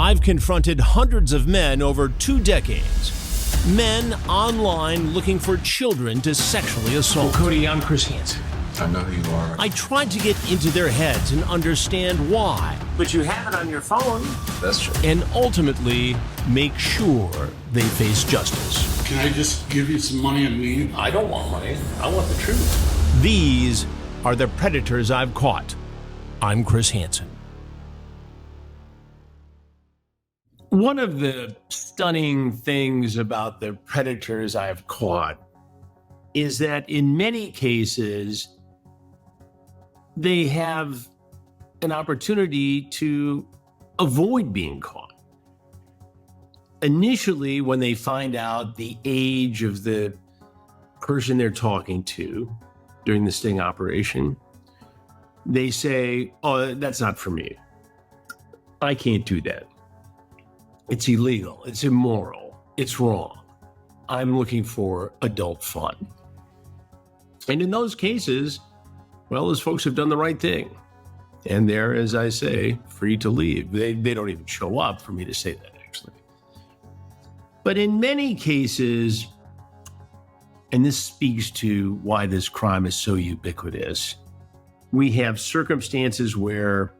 I've confronted hundreds of men over 2 decades. Men online looking for children to sexually assault. Well, Cody, I'm Chris Hansen. I know who you are. I tried to get into their heads and understand why. But you have it on your phone. That's true. And ultimately make sure they face justice. Can I just give you some money and leave? I don't want money. I want the truth. These are the predators I've caught. I'm Chris Hansen. One of the stunning things about the predators I've caught is that in many cases, they have an opportunity to avoid being caught. Initially, when they find out the age of the person they're talking to during the sting operation, they say, "Oh, that's not for me. I can't do that. It's illegal. It's immoral. It's wrong. I'm looking for adult fun." And in those cases, well, those folks have done the right thing. And they're, as I say, free to leave. They don't even show up for me to say that, actually. But in many cases, and this speaks to why this crime is so ubiquitous, we have circumstances where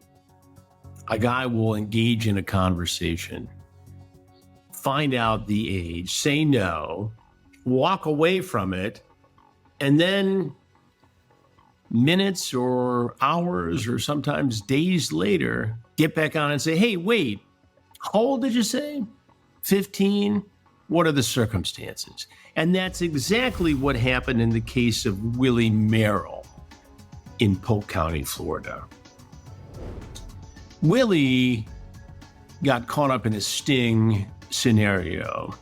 a guy will engage in a conversation, find out the age, say no, walk away from it, and then minutes or hours or sometimes days later, get back on and say, "Hey, wait, how old did you say? 15? What are the circumstances?" And that's exactly what happened in the case of Willie Merrill in Polk County, Florida. Willie got caught up in a sting scenario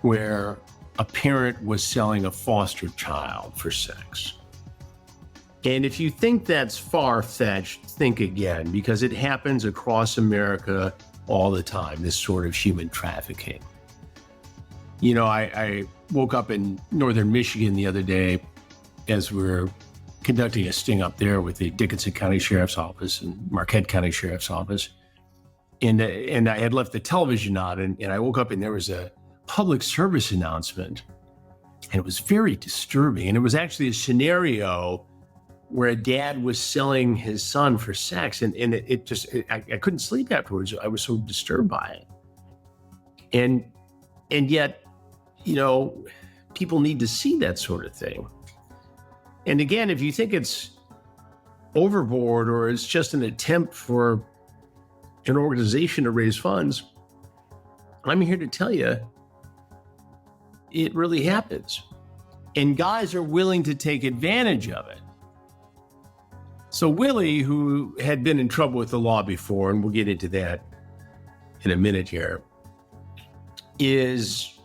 where a parent was selling a foster child for sex. And if you think that's far-fetched, think again, because it happens across America all the time, this sort of human trafficking. You know, I woke up in northern Michigan the other day as we're conducting a sting up there with the Dickinson County Sheriff's Office and Marquette County Sheriff's Office. And I had left the television on, and I woke up and there was a public service announcement. And it was very disturbing. And it was actually a scenario where a dad was selling his son for sex. And I couldn't sleep afterwards. I was so disturbed by it. And yet, you know, people need to see that sort of thing. And again, if you think it's overboard or it's just an attempt for an organization to raise funds, I'm here to tell you, it really happens. And guys are willing to take advantage of it. So Willie, who had been in trouble with the law before, and we'll get into that in a minute here, is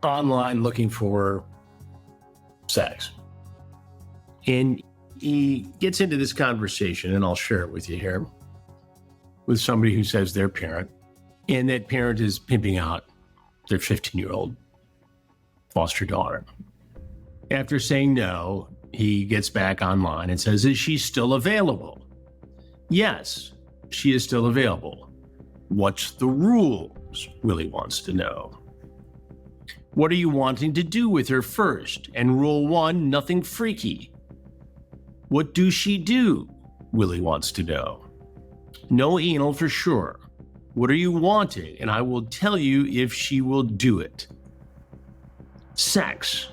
online looking for sex. And he gets into this conversation, and I'll share it with you here, with somebody who says they're parent, and that parent is pimping out their 15-year-old foster daughter. After saying no, he gets back online and says, "Is she still available?" "Yes, she is still available." "What's the rules?" Willie wants to know. "What are you wanting to do with her first?" And rule 1, nothing freaky. "What does she do?" Willie wants to know. "No anal for sure. What are you wanting? And I will tell you if she will do it." "Sex,"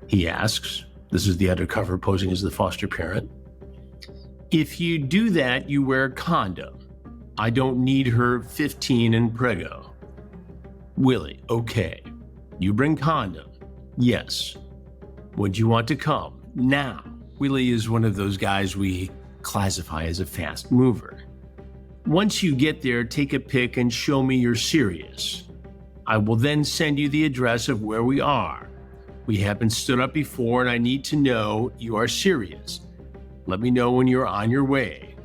he asks. This is the undercover posing as the foster parent. "If you do that, you wear a condom. I don't need her 15 and prego." Willie, "Okay. You bring condom?" "Yes." "Would you want to come?" "Now." Willie is one of those guys we classify as a fast mover. "Once you get there, take a pic and show me you're serious. I will then send you the address of where we are. We haven't stood up before and I need to know you are serious. Let me know when you're on your way."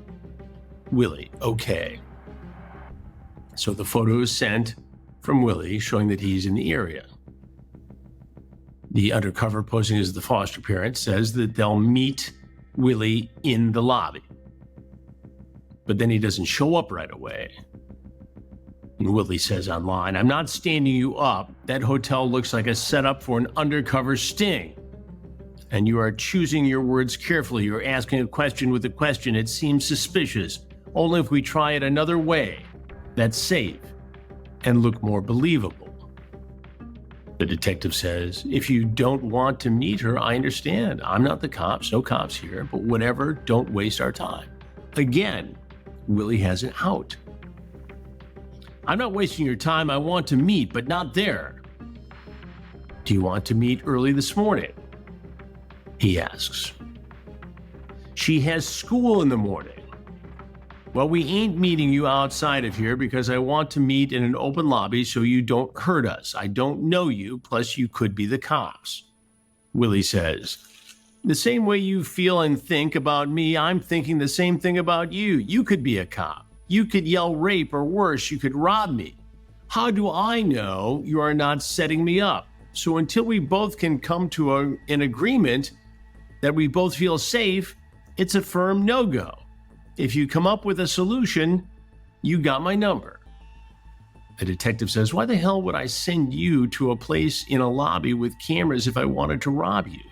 Willie, "Okay." So the photo is sent from Willie showing that he's in the area. The undercover posing as the foster parent says that they'll meet Willie in the lobby. but then he doesn't show up right away. And Willie says online, "I'm not standing you up. That hotel looks like a setup for an undercover sting. And you are choosing your words carefully. You're asking a question with a question. It seems suspicious. Only if we try it another way, that's safe, and look more believable." The detective says, "If you don't want to meet her, I understand. I'm not the cops, no cops here, but whatever, don't waste our time." Again, Willie has an out. "I'm not wasting your time. I want to meet, but not there." "Do you want to meet early this morning?" he asks. "She has school in the morning." "Well, we ain't meeting you outside of here because I want to meet in an open lobby so you don't hurt us. I don't know you, plus you could be the cops." Willie says, "The same way you feel and think about me, I'm thinking the same thing about you. You could be a cop. You could yell rape, or worse, you could rob me. How do I know you are not setting me up? So until we both can come to an agreement that we both feel safe, it's a firm no-go. If you come up with a solution, you got my number." The detective says, "Why the hell would I send you to a place in a lobby with cameras if I wanted to rob you?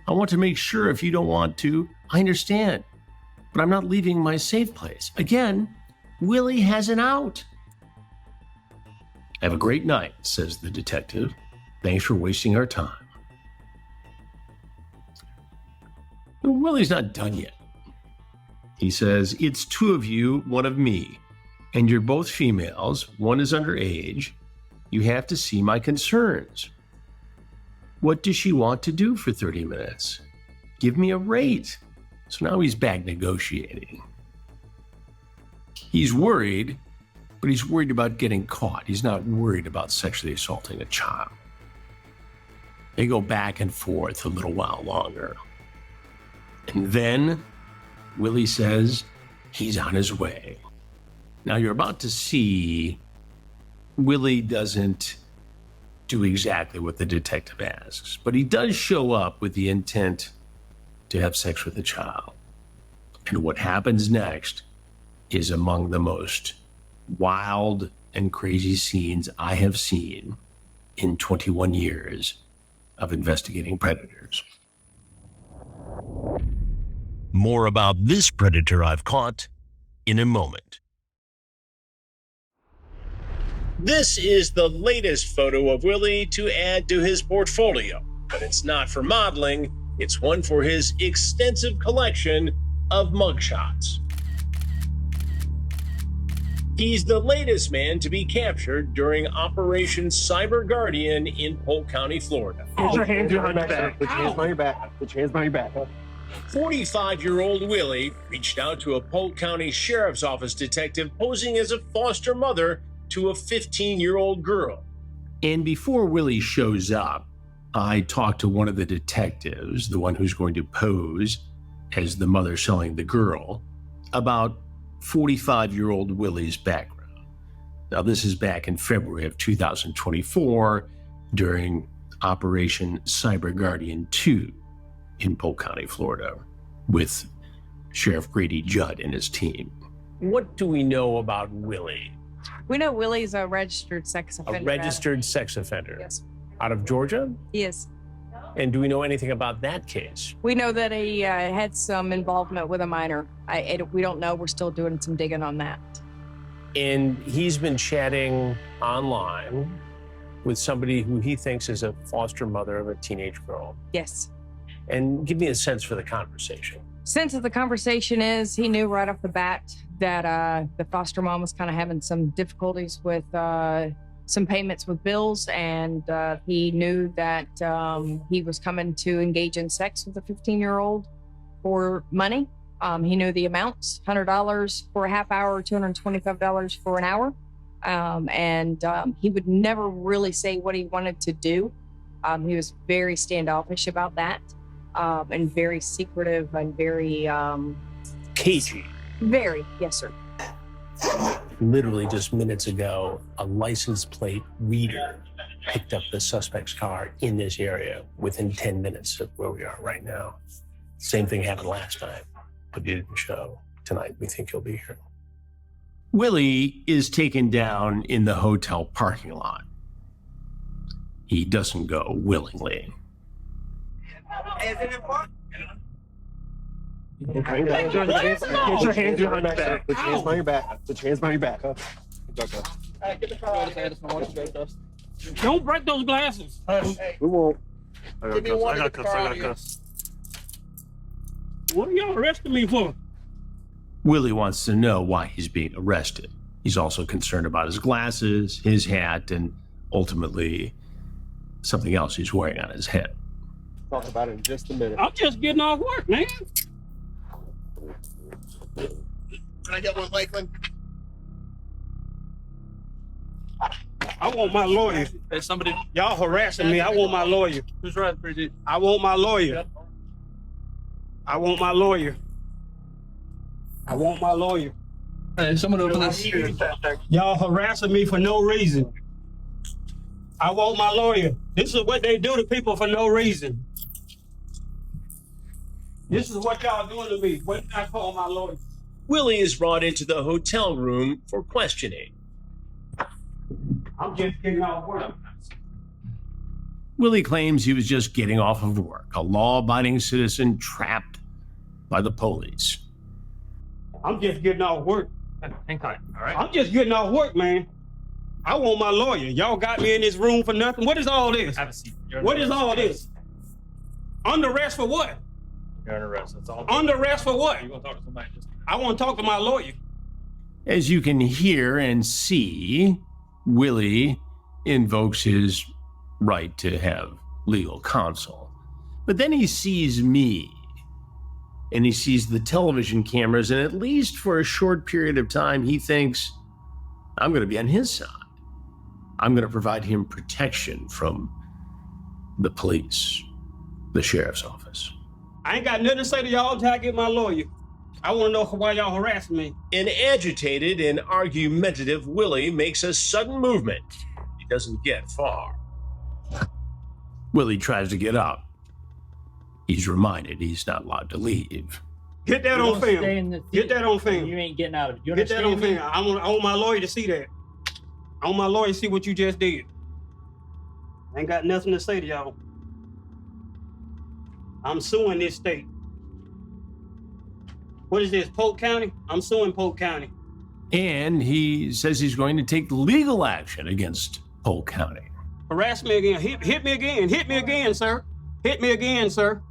I want to make sure. If you don't want to, I understand. But I'm not leaving my safe place." Again, Willie has an out. "Have a great night," says the detective. "Thanks for wasting our time." But Willie's not done yet. He says, "It's two of you, one of me, and you're both females. One is underage. You have to see my concerns. What does she want to do for 30 minutes? Give me a rate." So now he's back negotiating. He's worried, but he's worried about getting caught. He's not worried about sexually assaulting a child. They go back and forth a little while longer. And then Willie says he's on his way. Now you're about to see Willie doesn't do exactly what the detective asks, but he does show up with the intent to have sex with the child. And what happens next is among the most wild and crazy scenes I have seen in 21 years of investigating predators. More about this predator I've caught in a moment. This is the latest photo of Willie to add to his portfolio, but it's not for modeling. It's one for his extensive collection of mugshots. He's the latest man to be captured during Operation Cyber Guardian in Polk County, Florida. Put your hands behind your back. Put your hands behind your back. Put your hands behind your back. 45-year-old Willie reached out to a Polk County Sheriff's Office detective posing as a foster mother to a 15-year-old girl. And before Willie shows up, I talked to one of the detectives, the one who's going to pose as the mother selling the girl, about 45-year-old Willie's background. Now, this is back in February of 2024 during Operation Cyber Guardian 2 in Polk County, Florida, with Sheriff Grady Judd and his team. What do we know about Willie? We know Willie's a registered sex offender. A registered sex offender? Yes. Out of Georgia? He is. And do we know anything about that case? We know that he had some involvement with a minor. We don't know. We're still doing some digging on that. And he's been chatting online with somebody who he thinks is a foster mother of a teenage girl. Yes. And give me a sense for the conversation. Sense of the conversation is he knew right off the bat that the foster mom was kind of having some difficulties with some payments with bills, and he knew that he was coming to engage in sex with a 15-year-old for money. He knew the amounts, $100 for a half hour, $225 for an hour. And he would never really say what he wanted to do. He was very standoffish about that, and very secretive and very... cagey. Very, yes, sir. Literally just minutes ago, a license plate reader picked up the suspect's car in this area within 10 minutes of where we are right now. Same thing happened last night, but he didn't show. Tonight, we think he'll be here. Willie is taken down in the hotel parking lot. He doesn't go willingly. Put your hands behind your back. Put your hands behind your back. Put your hands behind your back. Don't break those glasses. We won't. I got cuffs. What are y'all arresting me for? Willie wants to know why he's being arrested. He's also concerned about his glasses, his hat, and ultimately something else he's wearing on his head. Talk about it in just a minute. I'm just getting off work, man. Can I get one, Lakeland? I want my lawyer. Hey, somebody. Y'all harassing me. I want my lawyer. Who's right, Bridget? I want my lawyer. I want my lawyer. I want my lawyer. Hey, someone open this. Y'all harassing me for no reason. I want my lawyer. This is what they do to people for no reason. This is what y'all doing to me. When I call my lawyer? Willie is brought into the hotel room for questioning. I'm just getting off work. Willie claims he was just getting off of work, a law-abiding citizen trapped by the police. I'm just getting off work. Hang tight, all right? I'm just getting off work, man. I want my lawyer. Y'all got me in this room for nothing. What is all this? Have a seat. What is all this? Under arrest for what? You're under arrest. That's all. Under arrest for what? You want to talk to somebody? Just. I want to talk to my lawyer. As you can hear and see, Willie invokes his right to have legal counsel. But then he sees me, and he sees the television cameras, and at least for a short period of time, he thinks, I'm going to be on his side. I'm going to provide him protection from the police, the sheriff's office. I ain't got nothing to say to y'all until I get my lawyer. I want to know why y'all harassing me. An agitated and argumentative Willie makes a sudden movement. He doesn't get far. Willie tries to get up. He's reminded he's not allowed to leave. Get that on film. Get that on film. You ain't getting out of it. You Get that on film. I want my lawyer to see that. I want my lawyer to see what you just did. I ain't got nothing to say to y'all. I'm suing this state. What is this, Polk County? I'm suing Polk County. And he says he's going to take legal action against Polk County. Harass me again. Hit me again. Hit me again, sir. Hit me again, sir.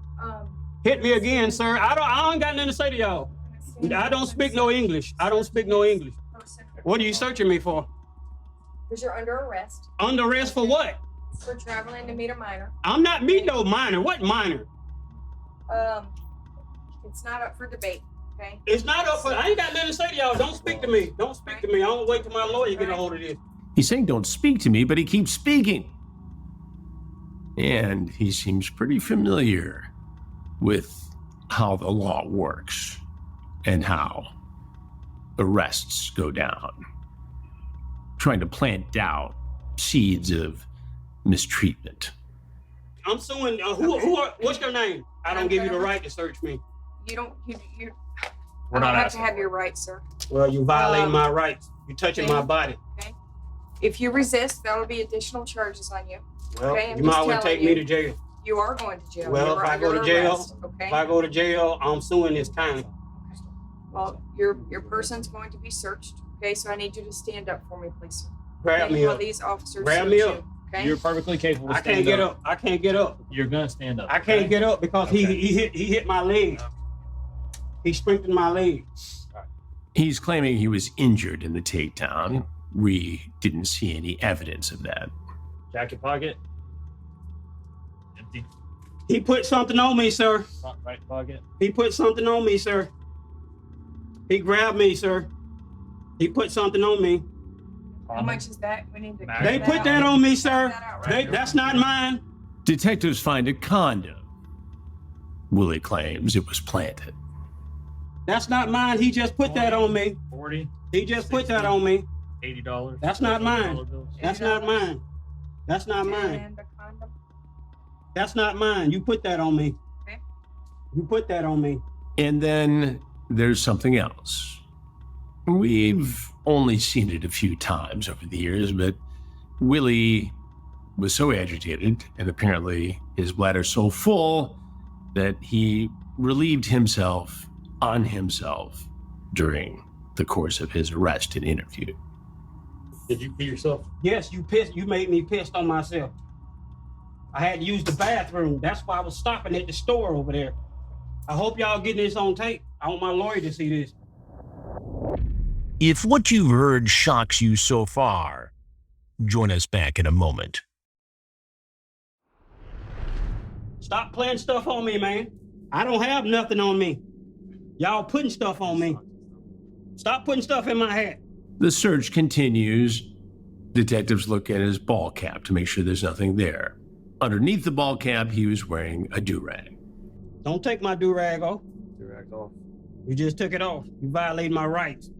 Hit me again, sir. I don't got nothing to say to y'all. I don't speak no English. I don't speak no English. What are you searching me for? Because you're under arrest Under arrest for what? for traveling to meet a minor. I'm not meeting no minor. What minor? It's not up for debate, okay? It's not up for, I ain't got nothing to say to y'all. Don't speak to me. Don't speak to me. I don't wait till my lawyer get a hold of this. He's saying, don't speak to me, but he keeps speaking. And he seems pretty familiar with how the law works and how arrests go down. Trying to plant doubt, seeds of mistreatment. I'm suing, what's your name? I don't give you the right to search me. You don't, you We're I not don't have to asking. have your rights, sir. Well, you violating my rights. You touching my body. Okay. If you resist, that'll be additional charges on you. Well, Okay, I'm you might just well telling take me you. to jail. You are going to jail. Well, You're if I go under to jail, arrest, okay? If I go to jail, I'm suing this county. Well, your person's going to be searched. Okay, so I need you to stand up for me, please, sir. Grab Okay, me while up. these officers Grab search me you, up. okay? You're perfectly capable of I can't standing get up. I can't get up. You're gonna stand up. I can't okay? get up because he hit my leg. He strengthened my leg. He's claiming he was injured in the takedown. We didn't see any evidence of that. Jacket pocket. Empty. He put something on me, sir. Front right pocket. He put something on me, sir. He grabbed me, sir. He put something on me. How much is that? We need to. They cut They put out. that on me, Cut sir. that out right That's not mine. Detectives find a condom. Willie claims it was planted. That's not mine. He just put that on me. 40. He just put that on me. $80. That's not mine. $80 bills. That's not mine. That's not mine. And a condom. That's not mine. You put that on me. Okay. You put that on me. And then there's something else. We've only seen it a few times over the years, but Willie was so agitated and apparently his bladder so full that he relieved himself on himself during the course of his arrest and interview. Did you pee yourself? Yes, you pissed. You made me pissed on myself. I had to use the bathroom. That's why I was stopping at the store over there. I hope y'all getting this on tape. I want my lawyer to see this. If what you've heard shocks you so far, join us back in a moment. Stop playing stuff on me, man. I don't have nothing on me. Y'all putting stuff on me. Stop putting stuff in my hat. The search continues. Detectives look at his ball cap to make sure there's nothing there. Underneath the ball cap, he was wearing a do-rag. Don't take my do-rag off. Direct off. You just took it off. You violated my rights.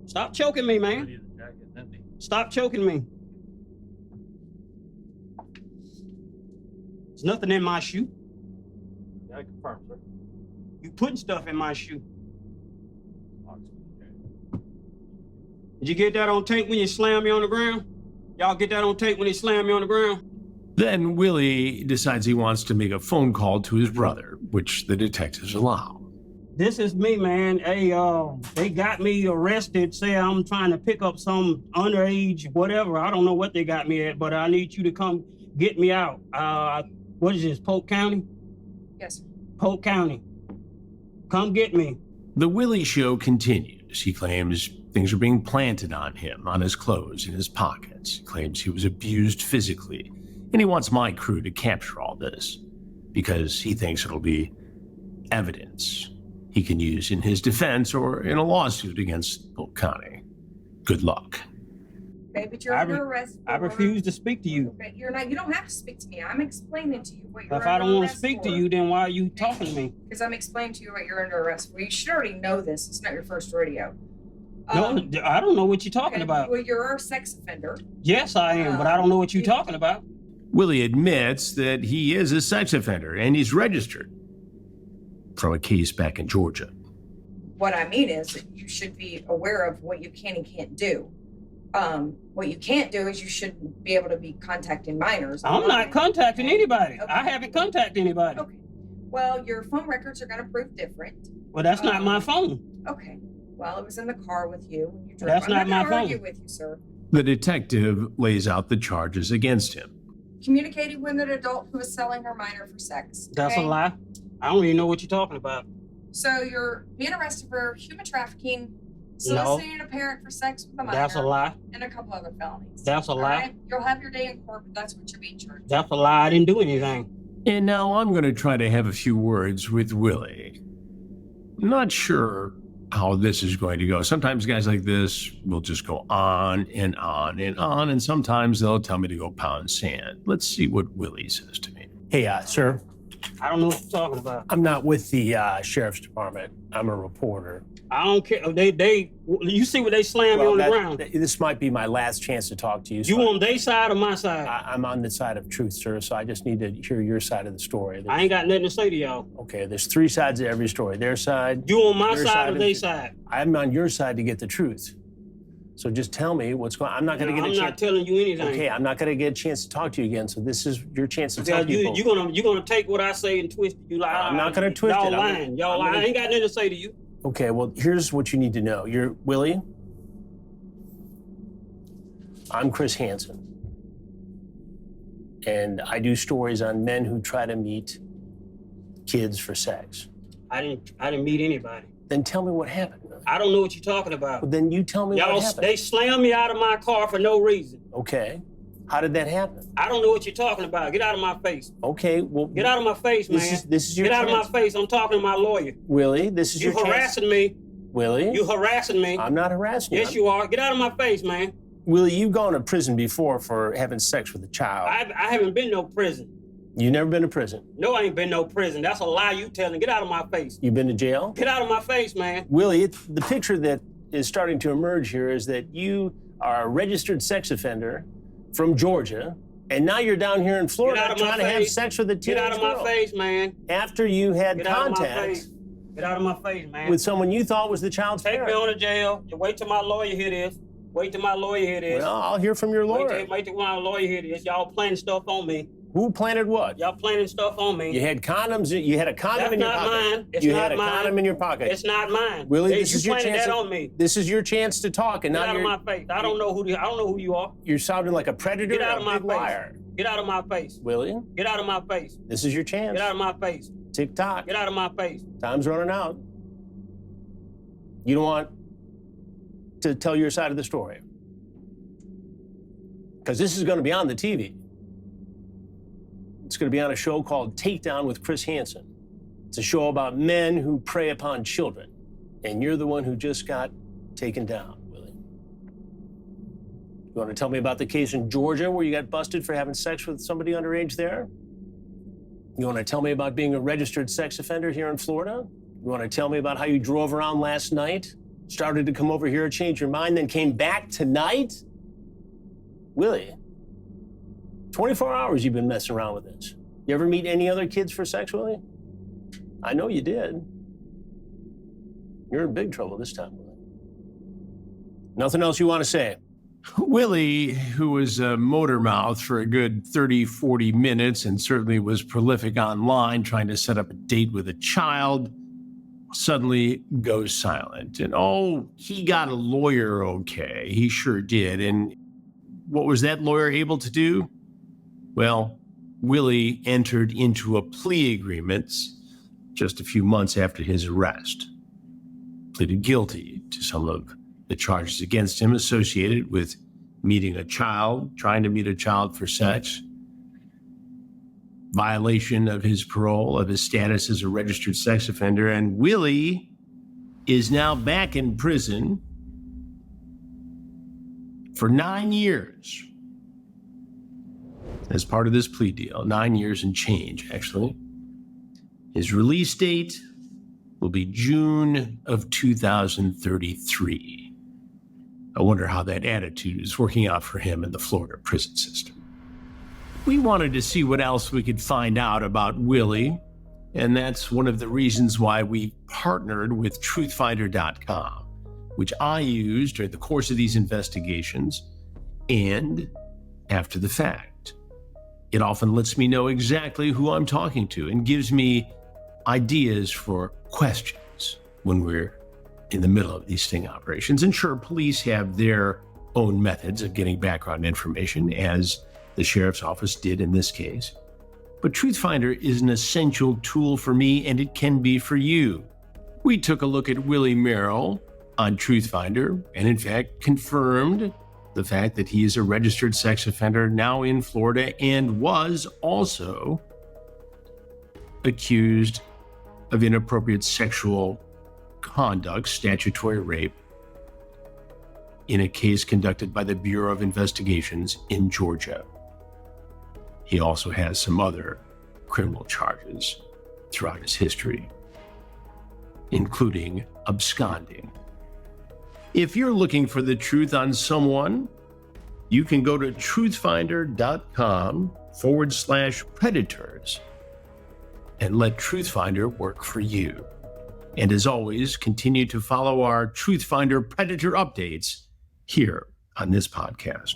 Stop choking me, man. The jacket is empty. Stop choking me. There's nothing in my shoe. Yeah, I confirm, sir. You putting stuff in my shoe. Did you get that on tape when you slammed me on the ground? Y'all get that on tape when he slammed me on the ground? Then Willie decides he wants to make a phone call to his brother, which the detectives allow. This is me, man. Hey, they got me arrested. Say I'm trying to pick up some underage, whatever. I don't know what they got me at, but I need you to come get me out. What is this, Polk County? Yes, sir. Polk County. Come get me. The Willie show continues. He claims things are being planted on him, on his clothes, in his pockets. He claims he was abused physically. And he wants my crew to capture all this because he thinks it'll be evidence he can use in his defense or in a lawsuit against Polk County. Good luck. Okay, but you're under arrest. I refuse to speak to you. Okay, you're not. You don't have to speak to me. I'm explaining to you what you're. If I don't want to speak to you, then why are you talking to me? Because I'm explaining to you what you're under arrest for. You should already know this. It's not your first rodeo. No, I don't know what you're talking about. Well, you're a sex offender. Yes, I am, but I don't know what you're talking about. Willie admits that he is a sex offender and he's registered from a case back in Georgia. What I mean is that you should be aware of what you can and can't do. What you can't do is you shouldn't be able to be contacting minors. I'm not contacting anybody. Okay. I haven't contacted anybody. Okay. Well, your phone records are going to prove different. Well, that's not my phone. Okay. Well, it was in the car with you when you drove. That's not my I'm not phone. argue with you, sir. The detective lays out the charges against him. Communicating with an adult who is selling her minor for sex. That's okay? a lie. I don't even know what you're talking about. So you're being arrested for human trafficking, soliciting a parent for sex with a minor. That's a lie. And a couple other felonies. That's a lie. Right? You'll have your day in court, but that's what you're being charged. That's a lie. I didn't do anything. And now I'm going to try to have a few words with Willie. I'm not sure how this is going to go. Sometimes guys like this will just go on and on and on, and sometimes they'll tell me to go pound sand. Let's see what Willie says to me. Hey, sir, I don't know what you're talking about. I'm not with the sheriff's department. I'm a reporter. I don't care. You see what they slammed me on the ground. This might be my last chance to talk to you. You on their side or my side? I'm on the side of truth, sir, so I just need to hear your side of the story. I ain't got nothing to say to y'all. Okay, there's three sides of every story. Their side. You on my your side or and- their side? I'm on your side to get the truth. So just tell me what's going on. I'm not going to get a I'm chance. not telling you anything. Okay, I'm not going to get a chance to talk to you again, so this is your chance to tell people. You're gonna take what I say and twist it. You lie. I'm not going to twist y'all it. lying. Y'all lying. I ain't got nothing to say to you. Okay, well, here's what you need to know. You're Willie. I'm Chris Hansen. And I do stories on men who try to meet kids for sex. I didn't meet anybody. Then tell me what happened. I don't know what you're talking about. Well, then you tell me what happened. They slammed me out of my car for no reason. Okay. How did that happen? I don't know what you're talking about. Get out of my face. Okay, well... Get out of my face, man. This is your Get chance. out of my face. I'm talking to my lawyer. Willie, this is your chance. You harassing me. Willie? You harassing me. I'm not harassing you. Yes, you are. Get out of my face, man. Willie, you've gone to prison before for having sex with a child. I haven't been no prison. You've never been to prison? No, I ain't been no prison. That's a lie you telling. Get out of my face. You've been to jail? Get out of my face, man. Willie, the picture that is starting to emerge here is that you are a registered sex offender from Georgia, and now you're down here in Florida trying to have sex with a teenage girl. Get out of my face, man. After you had contact Get out of my face, man. with someone you thought was the child's Take me parent. on to jail. You wait till my lawyer hear this. Wait till my lawyer hear this. Well, I'll hear from your lawyer. Wait till my lawyer hear this. Y'all planning stuff on me. Who planted what? Y'all planning stuff on me. You had condoms. You had a condom That's in your not pocket. mine. It's you not had a mine. condom in your pocket. It's not mine. Willie, Hey, this you is your planted chance. that on me. This is your chance to talk, and Get now out of you're my face. I don't know who you are. you're sounding like a predator Get out and of a my big face. liar. Get out of my face. Willie, Get out of my face. this is your chance. Get out of my face. Tick tock. Get out of my face. Time's running out. You don't want to tell your side of the story, because this is going to be on the TV. It's going to be on a show called Takedown with Chris Hansen. It's a show about men who prey upon children, and you're the one who just got taken down, Willie. You want to tell me about the case in Georgia where you got busted for having sex with somebody underage there? You want to tell me about being a registered sex offender here in Florida? You want to tell me about how you drove around last night, started to come over here, changed your mind, then came back tonight? Willie, 24 hours you've been messing around with this. You ever meet any other kids for sex, Willie? I know you did. You're in big trouble this time, Willie. Nothing else you want to say? Willie, who was a motor mouth for a good 30, 40 minutes and certainly was prolific online trying to set up a date with a child, suddenly goes silent. And oh, he got a lawyer okay. He sure did. And what was that lawyer able to do? Well, Willie entered into a plea agreement just a few months after his arrest, pleaded guilty to some of the charges against him associated with meeting a child, trying to meet a child for sex, violation of his parole, of his status as a registered sex offender. And Willie is now back in prison for 9 years as part of this plea deal. 9 years and change, actually. His release date will be June of 2033. I wonder how that attitude is working out for him in the Florida prison system. We wanted to see what else we could find out about Willie, and that's one of the reasons why we partnered with truthfinder.com, which I use during the course of these investigations and after the fact. It often lets me know exactly who I'm talking to and gives me ideas for questions when we're in the middle of these sting operations. And sure, police have their own methods of getting background information, as the sheriff's office did in this case. But TruthFinder is an essential tool for me, and it can be for you. We took a look at Willie Merrill on TruthFinder, and in fact confirmed the fact that he is a registered sex offender now in Florida and was also accused of inappropriate sexual conduct, statutory rape, in a case conducted by the Bureau of Investigations in Georgia. He also has some other criminal charges throughout his history, including absconding. If you're looking for the truth on someone, you can go to truthfinder.com/predators and let TruthFinder work for you. And as always, continue to follow our TruthFinder Predator updates here on this podcast.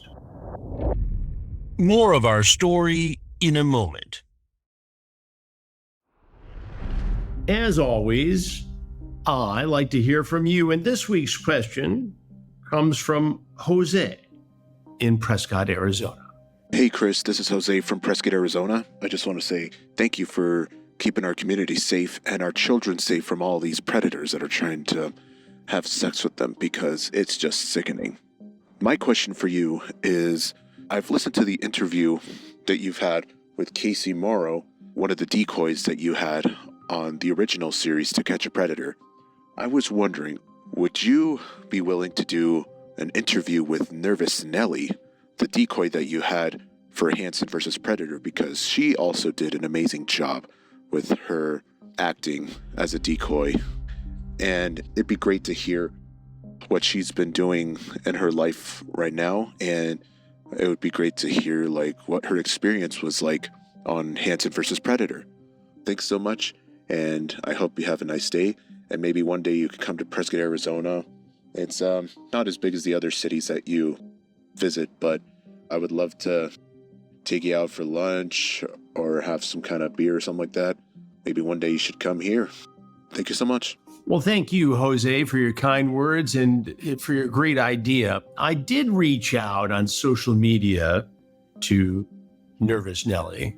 More of our story in a moment. As always, I like to hear from you, and this week's question comes from Jose in Prescott, Arizona. Hey, Chris, this is Jose from Prescott, Arizona. I just want to say thank you for keeping our community safe and our children safe from all these predators that are trying to have sex with them, because it's just sickening. My question for you is, I've listened to the interview that you've had with Casey Morrow, one of the decoys that you had on the original series To Catch a Predator. I was wondering, would you be willing to do an interview with Nervous Nelly, the decoy that you had for Hansen versus Predator, because she also did an amazing job with her acting as a decoy, and it'd be great to hear what she's been doing in her life right now, and it would be great to hear like what her experience was like on Hansen versus Predator. Thanks so much, and I hope you have a nice day. And maybe one day you can come to Prescott, Arizona. It's not as big as the other cities that you visit, but I would love to take you out for lunch or have some kind of beer or something like that. Maybe one day you should come here. Thank you so much. Well, thank you, Jose, for your kind words and for your great idea. I did reach out on social media to Nervous Nelly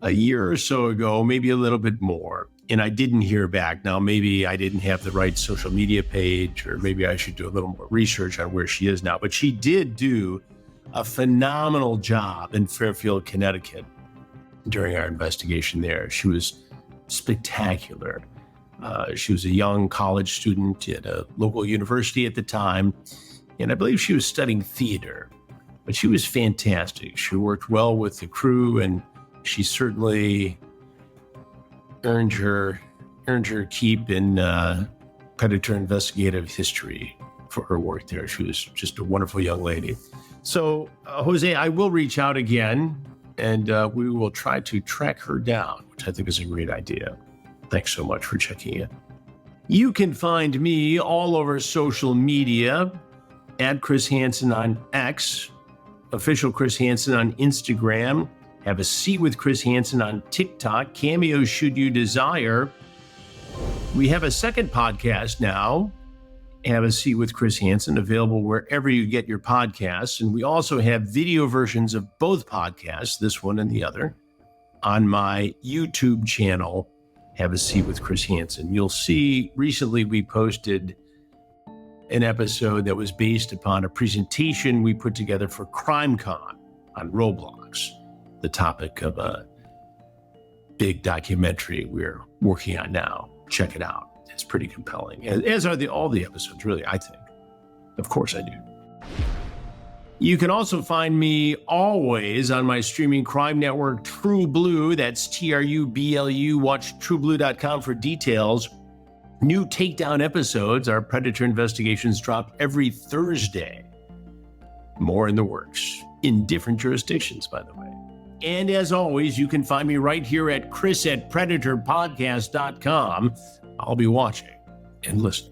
a year or so ago, maybe a little bit more, and I didn't hear back. Now, maybe I didn't have the right social media page, or maybe I should do a little more research on where she is now, but she did do a phenomenal job in Fairfield, Connecticut during our investigation there. She was spectacular. She was a young college student at a local university at the time, and I believe she was studying theater, but she was fantastic. She worked well with the crew, and she certainly earned her keep in predator investigative history for her work there. She was just a wonderful young lady. So, Jose, I will reach out again, and we will try to track her down, which I think is a great idea. Thanks so much for checking in. You can find me all over social media at Chris Hansen on X, official Chris Hansen on Instagram, Have a Seat with Chris Hansen on TikTok, Cameo Should You Desire. We have a second podcast now, Have a Seat with Chris Hansen, available wherever you get your podcasts. And we also have video versions of both podcasts, this one and the other, on my YouTube channel, Have a Seat with Chris Hansen. You'll see recently we posted an episode that was based upon a presentation we put together for CrimeCon on Roblox, the topic of a big documentary we're working on now. Check it out. It's pretty compelling, as are all the episodes, really, I think. Of course I do. You can also find me always on my streaming crime network, True Blue. That's TRUBLU. Watch trueblue.com for details. New Takedown episodes, our Predator investigations, drop every Thursday. More in the works, in different jurisdictions, by the way. And as always, you can find me right here at Chris@PredatorPodcast.com. I'll be watching and listening.